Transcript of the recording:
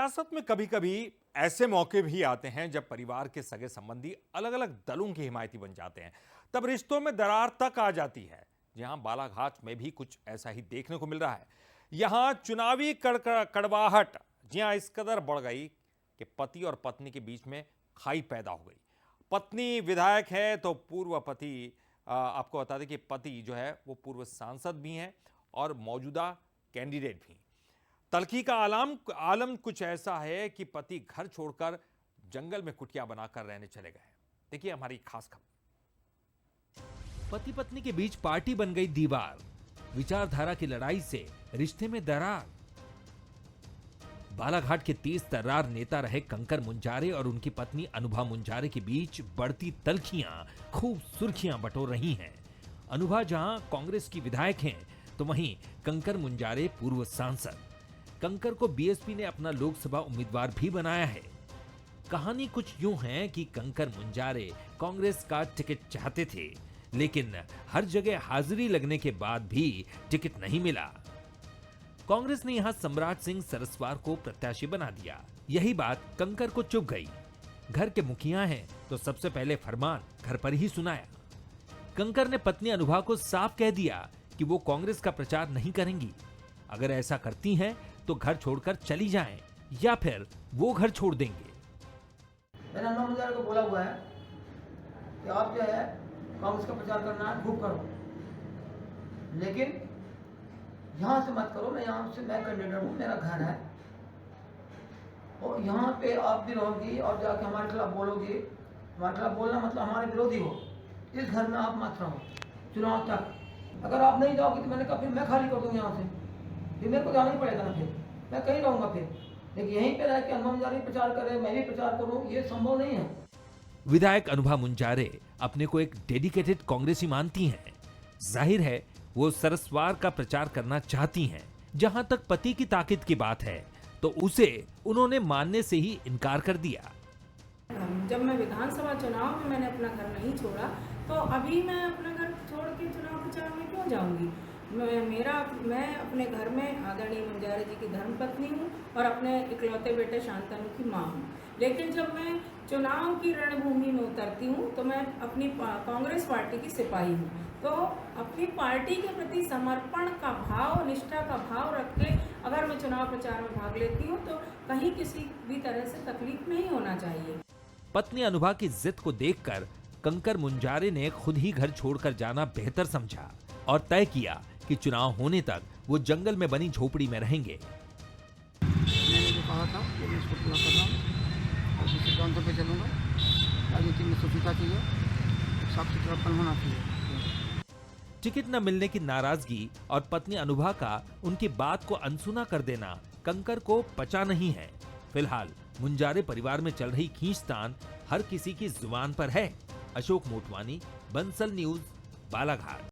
सियासत में कभी कभी ऐसे मौके भी आते हैं जब परिवार के सगे संबंधी अलग अलग दलों के हिमायती बन जाते हैं। तब रिश्तों में दरार तक आ जाती है। जहां बालाघाट में भी कुछ ऐसा ही देखने को मिल रहा है। यहां चुनावी कड़वाहट इस कदर बढ़ गई कि पति और पत्नी के बीच में खाई पैदा हो गई। पत्नी विधायक है तो पूर्व पति, आपको बता दें कि पति जो है वो पूर्व सांसद भी हैं और मौजूदा कैंडिडेट भी। तल्खी का आलम कुछ ऐसा है कि पति घर छोड़कर जंगल में कुटिया बनाकर रहने चले गए। देखिए हमारी खास खबर। पति पत्नी के बीच पार्टी बन गई दीवार, विचारधारा की लड़ाई से रिश्ते में दरार। बालाघाट के तेज तर्रार नेता रहे कंकर मुंजारे और उनकी पत्नी अनुभा मुंजारे के बीच बढ़ती तल्खियां खूब सुर्खियां बटोर रही हैं। अनुभा जहां कांग्रेस की विधायक हैं तो वहीं कंकर मुंजारे पूर्व सांसद। कंकर को बीएसपी ने अपना लोकसभा उम्मीदवार भी बनाया है। कहानी कुछ यूं है कि कंकर मुंजारे कांग्रेस का टिकट चाहते थे, लेकिन हर जगह हाजिरी लगने के बाद भी टिकट नहीं मिला। कांग्रेस ने यहां सम्राट सिंह सरस्वार को प्रत्याशी बना दिया। यही बात कंकर को चुभ गई। घर के मुखिया हैं तो सबसे पहले फरमान घर पर ही सुनाया। कंकर ने पत्नी अनुभा को साफ कह दिया कि वो कांग्रेस का प्रचार नहीं करेंगी। अगर ऐसा करती हैं तो घर छोड़कर चली जाएं या फिर वो घर छोड़ देंगे। मैंने अनुभा मुंजारे को बोला हुआ है कि आप जो है कांग्रेस का प्रचार करना है खूब करो, लेकिन यहाँ से मत करो। मैं यहाँ से मैं कैंडिडेट हूँ, मेरा घर है और यहाँ पे आप भी रहोगी और जाके हमारे खिलाफ बोलोगी। हमारे खिलाफ बोलना मतलब हमारे विरोधी हो। इस घर में आप मत रहो चुनाव तक। अगर आप नहीं जाओगे तो मैंने कहा फिर मैं खाली कर दूंगा यहाँ से, फिर मेरे को जाना ही पड़ेगा ना, फिर मैं कहीं रहूँगा। फिर लेकिन यहीं पे रह के अनुभा मुंजारे प्रचार करे, मैं भी प्रचार करूँ, ये संभव नहीं है। विधायक अनुभा मुंजारे अपने को एक डेडिकेटेड कांग्रेसी मानती हैं। जाहिर है वो सरस्वार का प्रचार करना चाहती हैं। जहां तक पति की ताकत की बात है तो उसे उन्होंने मानने से ही इनकार कर दिया। जब मैं विधानसभा चुनाव में मैंने अपना घर नहीं छोड़ा तो अभी मैं अपना घर छोड़ के चुनाव प्रचार में क्यों जाऊंगी। मैं अपने घर में आदरणीय मुंजारे जी की धर्मपत्नी हूँ और अपने इकलौते बेटे शांतनु की माँ हूँ। लेकिन जब मैं चुनाव की रणभूमि में उतरती हूँ तो मैं अपनी कांग्रेस पार्टी की सिपाही हूँ। तो अपनी पार्टी के प्रति समर्पण का भाव, निष्ठा का भाव रख के अगर मैं चुनाव प्रचार में भाग लेती हूँ तो कहीं किसी भी तरह से तकलीफ नहीं होना चाहिए। पत्नी अनुभा की जिद को देखकर कंकर मुंजारे ने खुद ही घर छोड़कर जाना बेहतर समझा और तय किया कि चुनाव होने तक वो जंगल में बनी झोपड़ी में रहेंगे। मैंने जो कहा था कि मैं इसको पूरा कर रहा हूँ और इस सिद्धांतों पे चलूँगा। राजनीति में स्वच्छता चाहिए, साफ सुथरापन होना चाहिए। टिकट न मिलने की नाराजगी और पत्नी अनुभा का उनकी बात को अनसुना कर देना कंकर को पचा नहीं है। फिलहाल मुंजारे परिवार में चल रही खींचतान हर किसी की जुबान पर है। अशोक मोटवानी, बंसल न्यूज, बालाघाट।